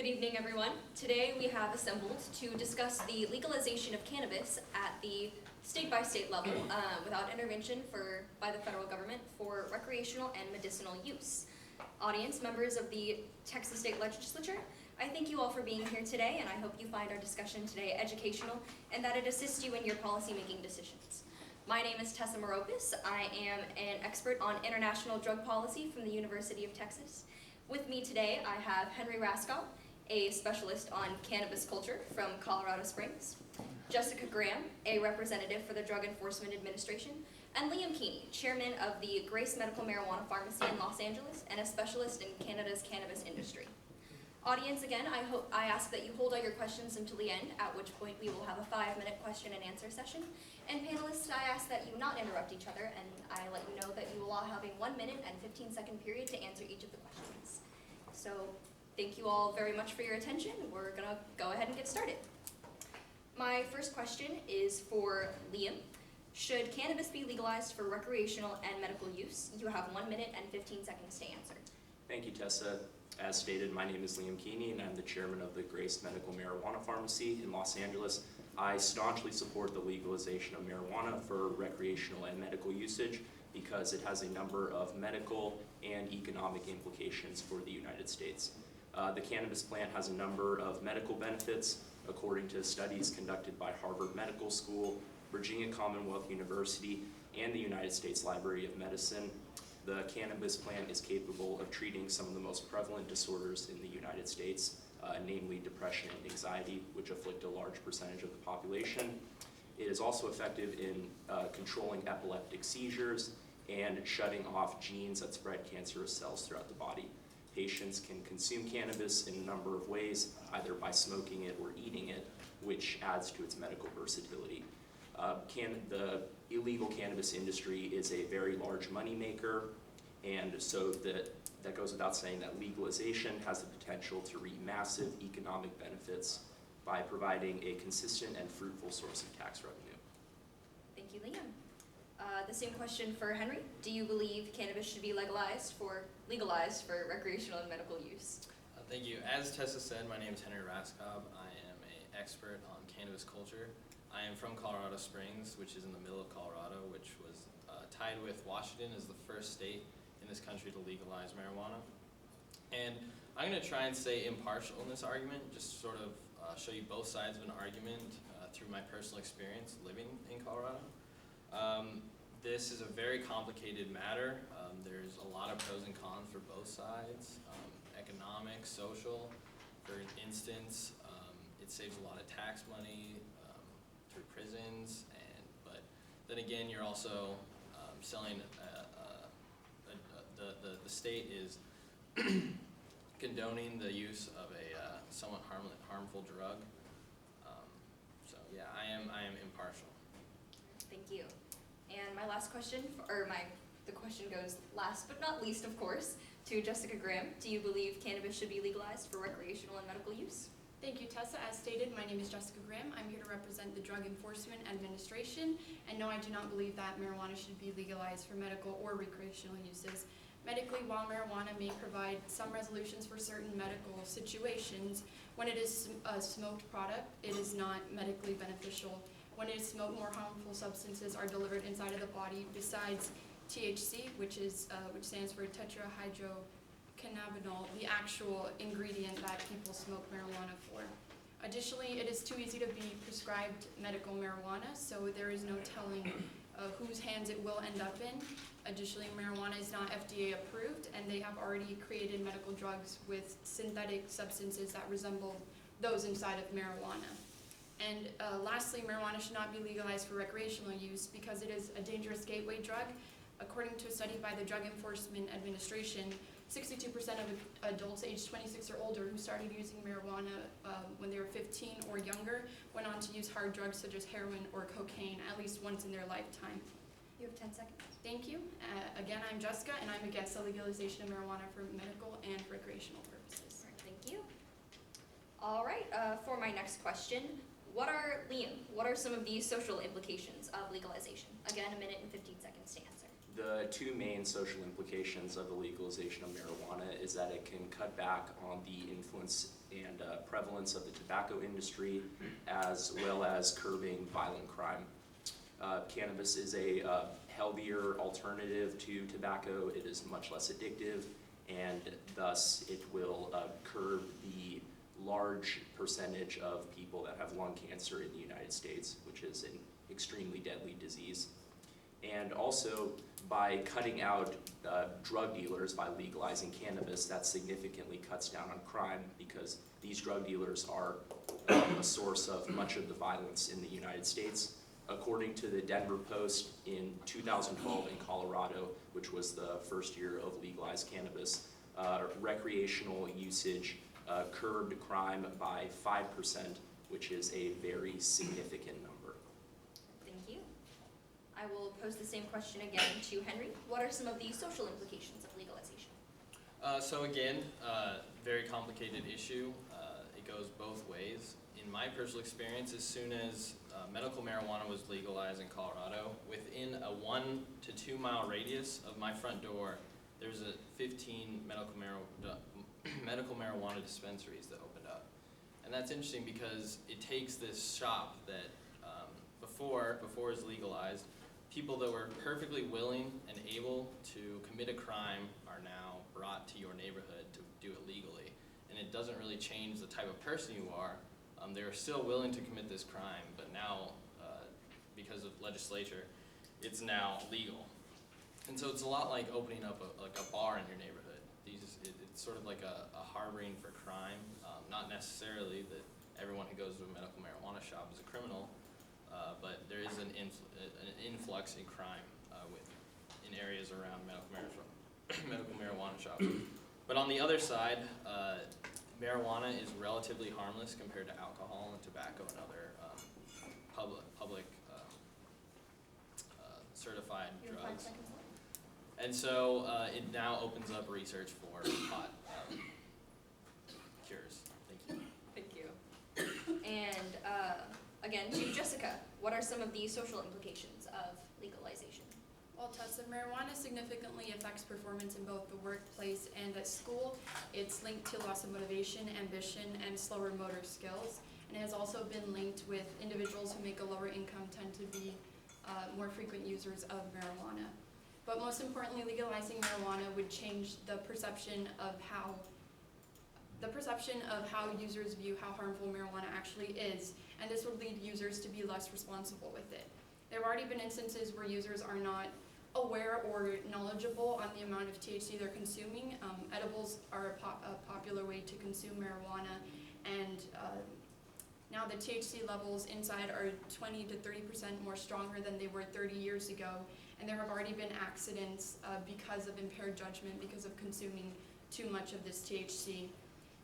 Good evening, everyone. Today we have assembled to discuss the legalization of cannabis at the state-by-state level without intervention by the federal government for recreational and medicinal use. Audience, members of the Texas State Legislature, I thank you all for being here today, and I hope you find our discussion today educational and that it assists you in your policy-making decisions. My name is Tessa Moropis. I am an expert on international drug policy from the University of Texas. With me today, I have Henry Raskow, a specialist on cannabis culture from Colorado Springs, Jessica Graham, a representative for the Drug Enforcement Administration, and Liam Keeney, chairman of the Grace Medical Marijuana Pharmacy in Los Angeles and a specialist in Canada's cannabis industry. Audience, again, I ask that you hold all your questions until the end, at which point we will have a 5-minute question and answer session. And panelists, I ask that you not interrupt each other, and I let you know that you will all have a 1-minute and 15-second period to answer each of the questions. So, thank you all very much for your attention. We're gonna go ahead and get started. My first question is for Liam. Should cannabis be legalized for recreational and medical use? You have 1 minute and 15 seconds to answer. Thank you, Tessa. As stated, my name is Liam Keeney, and I'm the chairman of the Grace Medical Marijuana Pharmacy in Los Angeles. I staunchly support the legalization of marijuana for recreational and medical usage because it has a number of medical and economic implications for the United States. The cannabis plant has a number of medical benefits, according to studies conducted by Harvard Medical School, Virginia Commonwealth University, and the United States Library of Medicine. The cannabis plant is capable of treating some of the most prevalent disorders in the United States, namely depression and anxiety, which afflict a large percentage of the population. It is also effective in controlling epileptic seizures and shutting off genes that spread cancerous cells throughout the body. Patients can consume cannabis in a number of ways, either by smoking it or eating it, which adds to its medical versatility. The illegal cannabis industry is a very large moneymaker, and so that goes without saying that legalization has the potential to reap massive economic benefits by providing a consistent and fruitful source of tax revenue. Thank you, Liam. The same question for Henry. Do you believe cannabis should be legalized for recreational and medical use? Thank you. As Tessa said, my name is Henry Raskow. I am an expert on cannabis culture. I am from Colorado Springs, which is in the middle of Colorado, which was tied with Washington as the first state in this country to legalize marijuana. And I'm going to try and stay impartial in this argument, just sort of show you both sides of an argument through my personal experience living in Colorado. This is a very complicated matter. There's a lot of pros and cons for both sides, economic, social. For instance, it saves a lot of tax money through prisons, but then again, you're also selling. The state is condoning the use of a somewhat harmful drug. So yeah, I am impartial. Thank you. And my last question, the question goes last but not least, of course, to Jessica Graham. Do you believe cannabis should be legalized for recreational and medical use? Thank you, Tessa. As stated, my name is Jessica Graham. I'm here to represent the Drug Enforcement Administration, and no, I do not believe that marijuana should be legalized for medical or recreational uses. Medically, while marijuana may provide some resolutions for certain medical situations, when it is a smoked product, it is not medically beneficial. When it is smoked, more harmful substances are delivered inside of the body besides THC, which stands for tetrahydrocannabinol, the actual ingredient that people smoke marijuana for. Additionally, it is too easy to be prescribed medical marijuana, so there is no telling whose hands it will end up in. Additionally, marijuana is not FDA approved, and they have already created medical drugs with synthetic substances that resemble those inside of marijuana. And lastly, marijuana should not be legalized for recreational use because it is a dangerous gateway drug. According to a study by the Drug Enforcement Administration, 62% of adults aged 26 or older who started using marijuana when they were 15 or younger went on to use hard drugs such as heroin or cocaine at least once in their lifetime. You have 10 seconds. Thank you. Again, I'm Jessica, and I'm against the legalization of marijuana for medical and recreational purposes. All right, thank you. All right, for my next question, Liam, what are some of the social implications of legalization? Again, 1 minute and 15 seconds to answer. The two main social implications of the legalization of marijuana is that it can cut back on the influence and prevalence of the tobacco industry, as well as curbing violent crime. Cannabis is a healthier alternative to tobacco. It is much less addictive, and thus it will curb the large percentage of people that have lung cancer in the United States, which is an extremely deadly disease. And also, by cutting out drug dealers, by legalizing cannabis, that significantly cuts down on crime, because these drug dealers are a source of much of the violence in the United States. According to the Denver Post, in 2012 in Colorado, which was the first year of legalized cannabis, recreational usage curbed crime by 5%, which is a very significant number. Thank you. I will pose the same question again to Henry. What are some of the social implications of legalization? So again, very complicated issue. It goes both ways. In my personal experience, as soon as medical marijuana was legalized in Colorado, within a 1 to 2 mile radius of my front door, there's a 15 medical marijuana dispensaries that opened up. And that's interesting because it takes this shop that before it was legalized, people that were perfectly willing and able to commit a crime are now brought to your neighborhood to do it legally. And it doesn't really change the type of person you are. They're still willing to commit this crime, but now, because of legislature, it's now legal. And so it's a lot like opening up a bar in your neighborhood. It's sort of like a harboring for crime. Not necessarily that everyone who goes to a medical marijuana shop is a criminal, but there is an influx in crime in areas around medical marijuana shops. But on the other side, marijuana is relatively harmless compared to alcohol and tobacco and other public certified You have 5 drugs. seconds left. And so it now opens up research for pot cures. Thank you. Thank you. And again, to Jessica, what are some of the social implications of legalization? While tests of marijuana significantly affects performance in both the workplace and at school, it's linked to loss of motivation, ambition, and slower motor skills. And it has also been linked with individuals who make a lower income tend to be more frequent users of marijuana. But most importantly, legalizing marijuana would change the perception of how users view how harmful marijuana actually is, and this would lead users to be less responsible with it. There have already been instances where users are not aware or knowledgeable on the amount of THC they're consuming. Edibles are a popular way to consume marijuana, and now the THC levels inside are 20 to 30% more stronger than they were 30 years ago, and there have already been accidents because of impaired judgment because of consuming too much of this THC.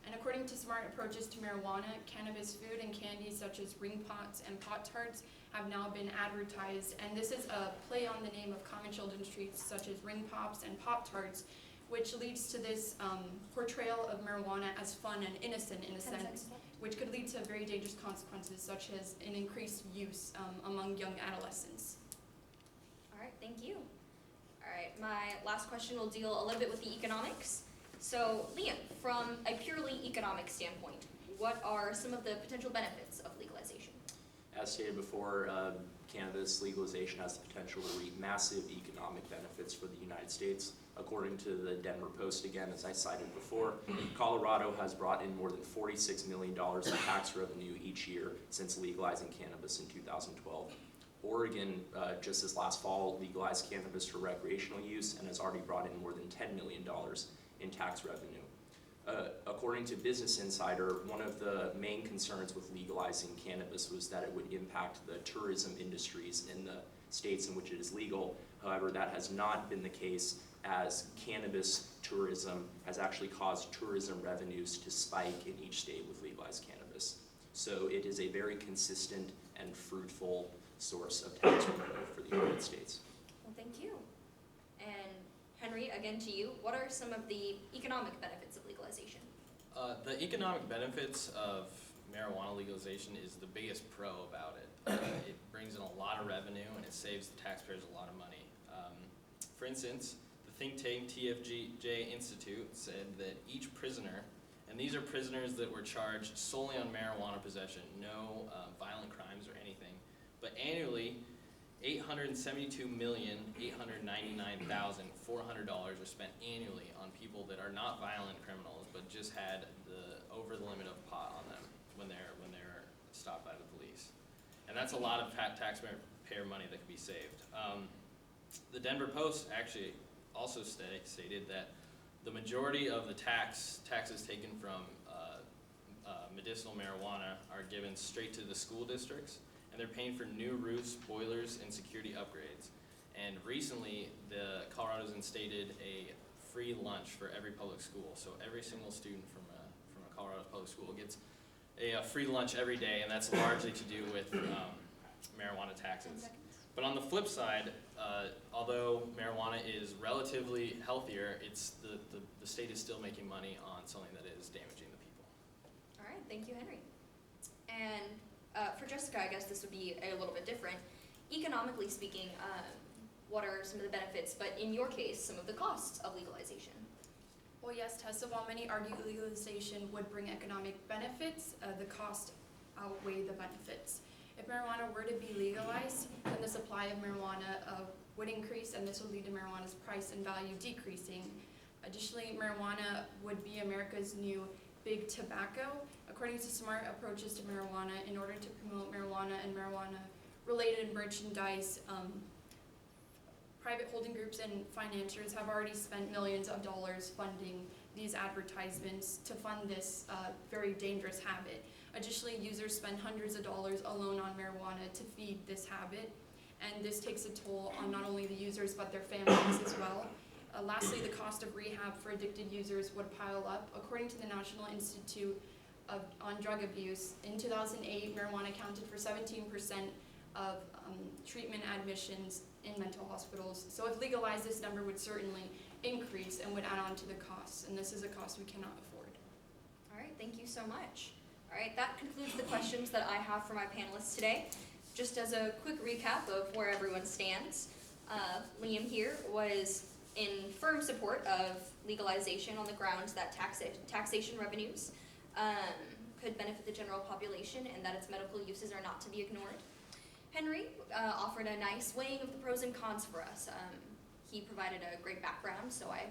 And according to smart approaches to marijuana, cannabis food and candies such as ring pots and Pop-Tarts have now been advertised, and this is a play on the name of common children's treats such as ring pops and Pop-Tarts, which leads to this portrayal of marijuana as fun and innocent in a 10 sense, seconds left. which could lead to very dangerous consequences such as an increased use among young adolescents. All right, thank you. All right, my last question will deal a little bit with the economics. So, Liam, from a purely economic standpoint, what are some of the potential benefits of legalization? As stated before, cannabis legalization has the potential to reap massive economic benefits for the United States. According to the Denver Post, again, as I cited before, Colorado has brought in more than $46 million in tax revenue each year since legalizing cannabis in 2012. Oregon, just this last fall, legalized cannabis for recreational use and has already brought in more than $10 million in tax revenue. According to Business Insider, one of the main concerns with legalizing cannabis was that it would impact the tourism industries in the states in which it is legal. However, that has not been the case, as cannabis tourism has actually caused tourism revenues to spike in each state with legalized cannabis. So it is a very consistent and fruitful source of tax revenue for the United States. Well, thank you. And Henry, again to you, what are some of the economic benefits of legalization? The economic benefits of marijuana legalization is the biggest pro about it. It brings in a lot of revenue and it saves the taxpayers a lot of money. For instance, the think tank TFJ Institute said that each prisoner And these are prisoners that were charged solely on marijuana possession, no violent crimes or anything. But annually, $872,899,400 are spent annually on people that are not violent criminals, but just had the over the limit of pot on them when they're stopped by the police. And that's a lot of taxpayer money that could be saved. The Denver Post actually also stated that the majority of the taxes taken from medicinal marijuana are given straight to the school districts, and they're paying for new roofs, boilers, and security upgrades. And recently, Colorado's instated a free lunch for every public school. So every single student from a Colorado public school gets a free lunch every day, and that's largely to do with marijuana taxes. But on the flip side, although marijuana is relatively healthier, it's the state is still making money on something that is damaging the people. All right, thank you, Henry. And for Jessica, I guess this would be a little bit different. Economically speaking, what are some of the benefits, but in your case, some of the costs of legalization? Well, yes, Tessa, while many argue legalization would bring economic benefits, the cost outweigh the benefits. If marijuana were to be legalized, then the supply of marijuana would increase, and this would lead to marijuana's price and value decreasing. Additionally, marijuana would be America's new big tobacco. According to smart approaches to marijuana, in order to promote marijuana and marijuana-related merchandise, private holding groups and financiers have already spent millions of dollars funding these advertisements to fund this very dangerous habit. Additionally, users spend hundreds of dollars alone on marijuana to feed this habit, and this takes a toll on not only the users but their families as well. Lastly, the cost of rehab for addicted users would pile up. According to the National Institute on Drug Abuse, in 2008, marijuana accounted for 17% of treatment admissions in mental hospitals. So if legalized, this number would certainly increase and would add on to the costs, and this is a cost we cannot afford. All right, thank you so much. All right, that concludes the questions that I have for my panelists today. Just as a quick recap of where everyone stands, Liam here was in firm support of legalization on the grounds that taxation revenues could benefit the general population and that its medical uses are not to be ignored. Henry offered a nice weighing of the pros and cons for us. He provided a great background, so I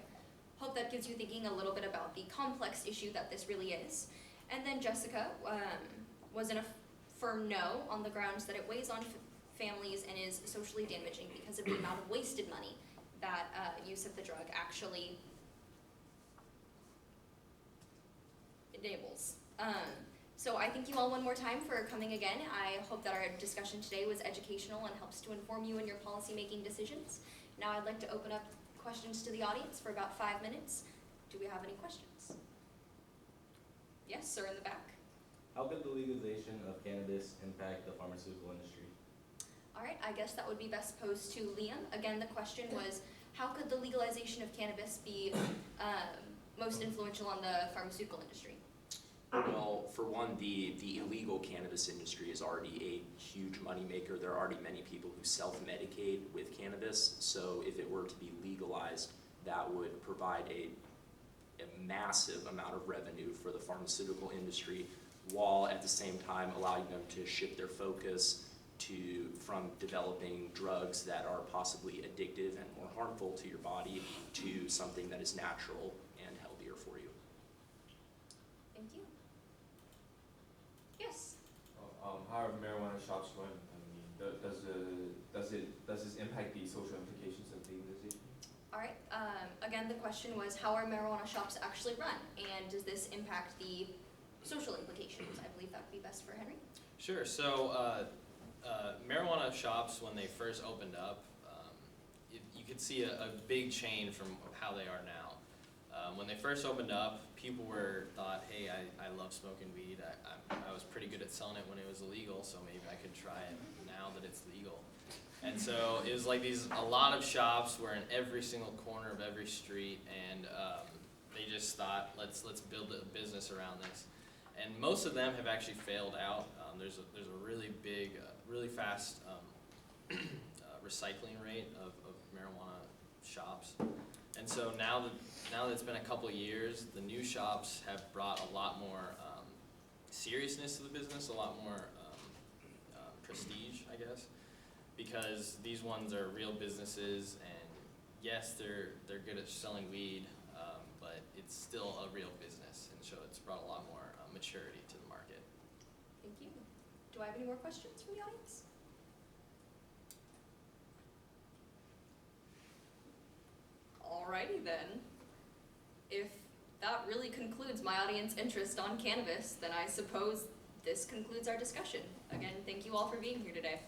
hope that gives you thinking a little bit about the complex issue that this really is. And then Jessica was in a firm no on the grounds that it weighs on families and is socially damaging because of the amount of wasted money that use of the drug actually enables. So I thank you all one more time for coming again. I hope that our discussion today was educational and helps to inform you in your policy-making decisions. Now I'd like to open up questions to the audience for about 5 minutes. Do we have any questions? Yes, sir, in the back. How could the legalization of cannabis impact the pharmaceutical industry? All right, I guess that would be best posed to Liam. Again, the question was, how could the legalization of cannabis be most influential on the pharmaceutical industry? Well, for one, the illegal cannabis industry is already a huge moneymaker. There are already many people who self-medicate with cannabis, so if it were to be legalized, that would provide a massive amount of revenue for the pharmaceutical industry, while at the same time allowing them to shift their focus from developing drugs that are possibly addictive and more harmful to your body to something that is natural and healthier for you. Thank you. Yes. How are marijuana shops run? I mean, does this impact the social implications of legalization? All right. Again, the question was, how are marijuana shops actually run, and does this impact the social implications? I believe that would be best for Henry. Sure. So marijuana shops, when they first opened up, you could see a big change from how they are now. When they first opened up, people thought, hey, I love smoking weed. I was pretty good at selling it when it was illegal, so maybe I could try it now that it's legal. And so it was like a lot of shops were in every single corner of every street, and they just thought, let's build a business around this. And most of them have actually failed out. There's a really big, really fast recycling rate of marijuana shops. And so now that it's been a couple of years, the new shops have brought a lot more seriousness to the business, a lot more prestige, I guess, because these ones are real businesses, and yes, they're good at selling weed, but it's still a real business, and so it's brought a lot more maturity to the market. Thank you. Do I have any more questions from the audience? Alrighty then. If that really concludes my audience interest on cannabis, then I suppose this concludes our discussion. Again, thank you all for being here today.